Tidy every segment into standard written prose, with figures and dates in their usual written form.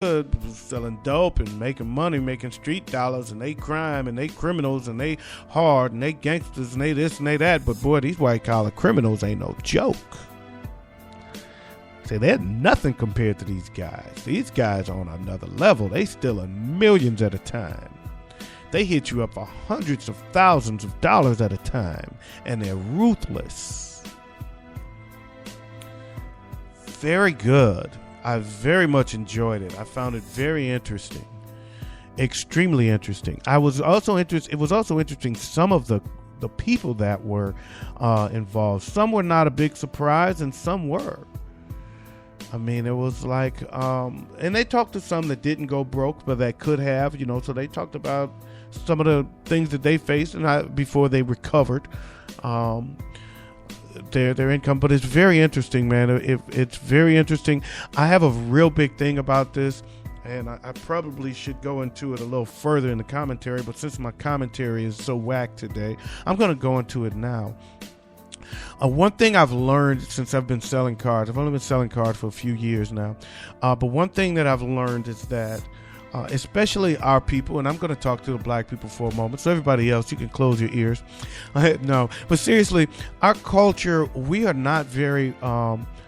selling dope and making money, making street dollars, and they crime and they criminals and they hard and they gangsters and they this and they that. But boy, these white collar criminals ain't no joke. Say they're nothing compared to these guys. These guys are on another level. They stealing millions at a time. They hit you up for hundreds of thousands of dollars at a time, and they're ruthless. Very good. I very much enjoyed it. I found it very interesting, extremely interesting. I was also interested. It was also interesting some of the people that were involved. Some were not a big surprise, and some were. I mean, it was like, and they talked to some that didn't go broke, but that could have, so they talked about some of the things that they faced and before they recovered their income. But it's very interesting, man. It's very interesting. I have a real big thing about this, and I probably should go into it a little further in the commentary, but since my commentary is so whack today, I'm going to go into it now. One thing I've learned since I've been selling cards, I've only been selling cards for a few years now, but one thing that I've learned is that especially our people, and I'm going to talk to the black people for a moment, so everybody else, you can close your ears. No, but seriously, our culture, we are not very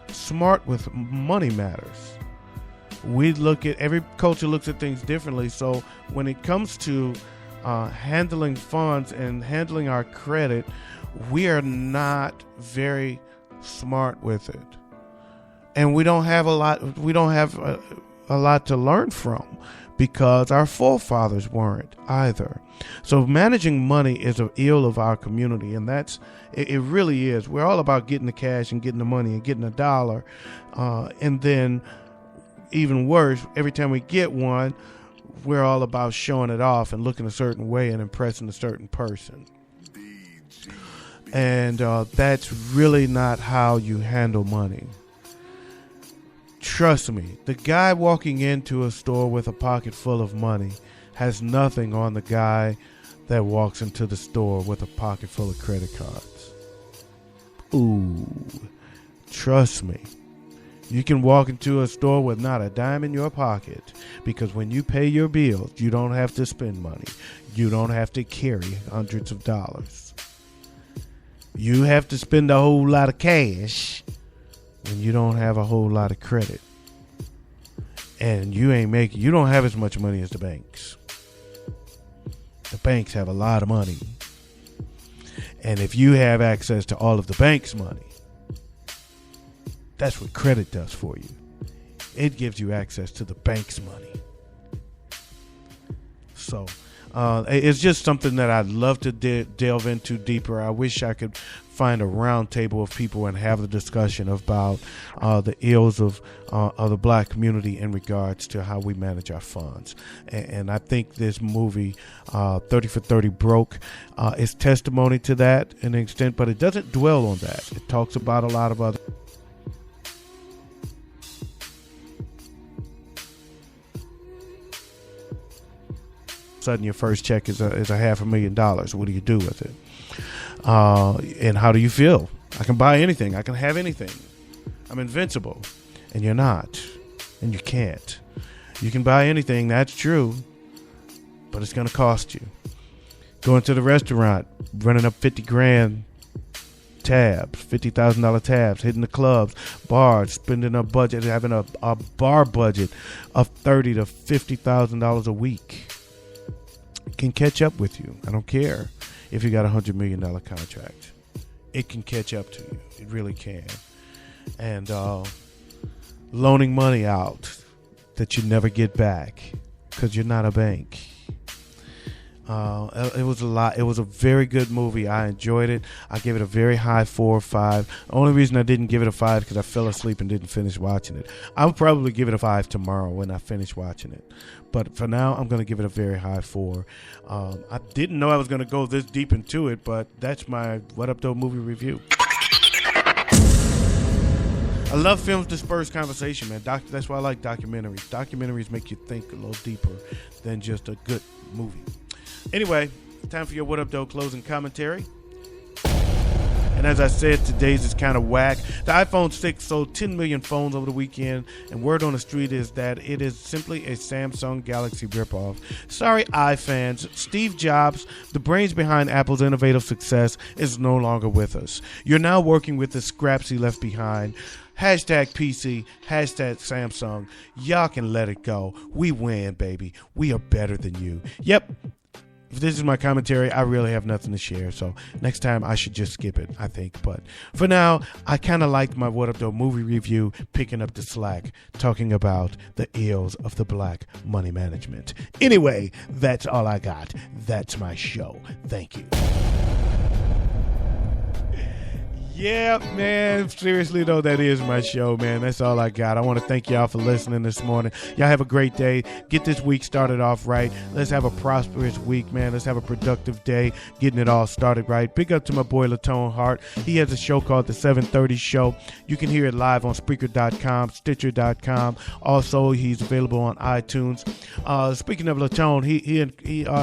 smart with money matters. Every culture looks at things differently, so when it comes to handling funds and handling our credit, we are not very smart with it, and we don't have a lot to learn from, because our forefathers weren't either. So managing money is an ill of our community, and it really is. We're all about getting the cash and getting the money and getting a dollar, and then even worse, every time we get one, we're all about showing it off and looking a certain way and impressing a certain person. And that's really not how you handle money. Trust me, the guy walking into a store with a pocket full of money has nothing on the guy that walks into the store with a pocket full of credit cards. Ooh, trust me. You can walk into a store with not a dime in your pocket, because when you pay your bills, you don't have to spend money. You don't have to carry hundreds of dollars. You have to spend a whole lot of cash when you don't have a whole lot of credit. And you don't have as much money as the banks. The banks have a lot of money. And if you have access to all of the bank's money, that's what credit does for you. It gives you access to the bank's money. So it's just something that I'd love to delve into deeper. I wish I could find a round table of people and have a discussion about the ills of the black community in regards to how we manage our funds. And I think this movie, 30 for 30 Broke, is testimony to that in an extent, but it doesn't dwell on that. It talks about a lot of other. Sudden your first check is a $500,000. What do you do with it? And how do you feel? I can buy anything. I can have anything. I'm invincible. And you're not. And you can't. You can buy anything, that's true, but it's going to cost you. Going to the restaurant, running up 50 grand tabs, $50,000 tabs, hitting the clubs, bars, spending a budget, having a bar budget of $30,000 to $50,000 a week. Can catch up with you. I don't care if you got $100 million contract. It can catch up to you. It really can. And loaning money out that you never get back because you're not a bank. It was a lot. It was a very good movie. I enjoyed it. I gave it a very high 4 or 5. The only reason I didn't give it a 5 because I fell asleep and didn't finish watching it. I'll probably give it a 5 tomorrow when I finish watching it. But for now, I'm going to give it a very high 4. I didn't know I was going to go this deep into it, but that's my What Up Doe movie review. I love films disperse conversation, man. That's why I like documentaries. Documentaries make you think a little deeper than just a good movie. Anyway, time for your What Up Doe closing commentary. And as I said, today's is kind of whack. The iPhone 6 sold 10 million phones over the weekend, and word on the street is that it is simply a Samsung Galaxy ripoff. Sorry, iFans. Steve Jobs, the brains behind Apple's innovative success, is no longer with us. You're now working with the scraps he left behind. Hashtag PC, hashtag Samsung. Y'all can let it go. We win, baby. We are better than you. Yep. If this is my commentary, I really have nothing to share. So next time I should just skip it, I think. But for now, I kind of liked my What Up Doe movie review picking up the slack, talking about the ills of the black money management. Anyway, that's all I got. That's my show. Thank you. Yeah, man. Seriously, though, that is my show, man. That's all I got. I want to thank y'all for listening this morning. Y'all have a great day. Get this week started off right. Let's have a prosperous week, man. Let's have a productive day, getting it all started right. Big up to my boy Latone Hart. He has a show called The 730 Show. You can hear it live on Spreaker.com, Stitcher.com. Also, he's available on iTunes. Speaking of Latone, he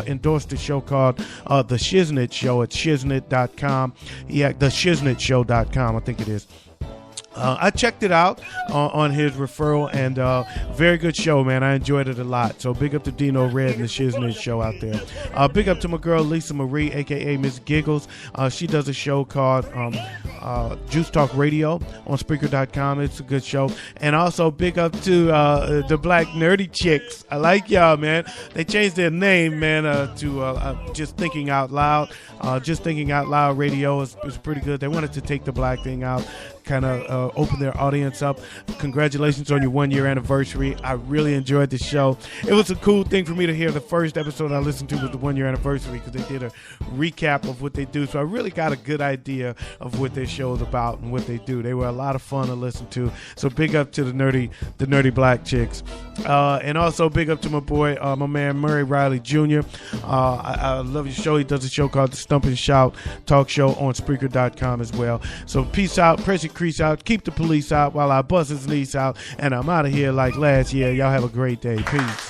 endorsed a show called The Shiznit Show at Shiznit.com. The Shiznit Show.com, I think it is. I checked it out on his referral, and very good show, man. I enjoyed it a lot. So big up to Dino Red and the Shiznit Show out there. Big up to my girl Lisa Marie, aka Miss Giggles. She does a show called Juice Talk Radio on Spreaker.com. It's a good show. And also big up to the Black Nerdy Chicks. I like y'all, man. They changed their name, man, to Just Thinking Out Loud. Just Thinking Out Loud Radio is pretty good. They wanted to take the black thing out, kind of open their audience up. Congratulations on your 1-year anniversary. I really enjoyed the show. It was a cool thing for me to hear. The first episode I listened to was the 1-year anniversary, because they did a recap of what they do. So I really got a good idea of what their show is about and what they do. They were a lot of fun to listen to. So big up to the nerdy black chicks. And also big up to my boy, my man Murray Riley Jr. I love your show. He does a show called the Stomp and Shout Talk Show on Spreaker.com as well. So peace out, press your crease out, keep the police out while I bust his lease out, and I'm out of here like last year. Y'all have a great day. Peace.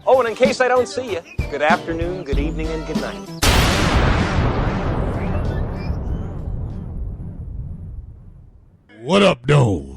Oh, and in case I don't see you, good afternoon, good evening, and good night. What up, though?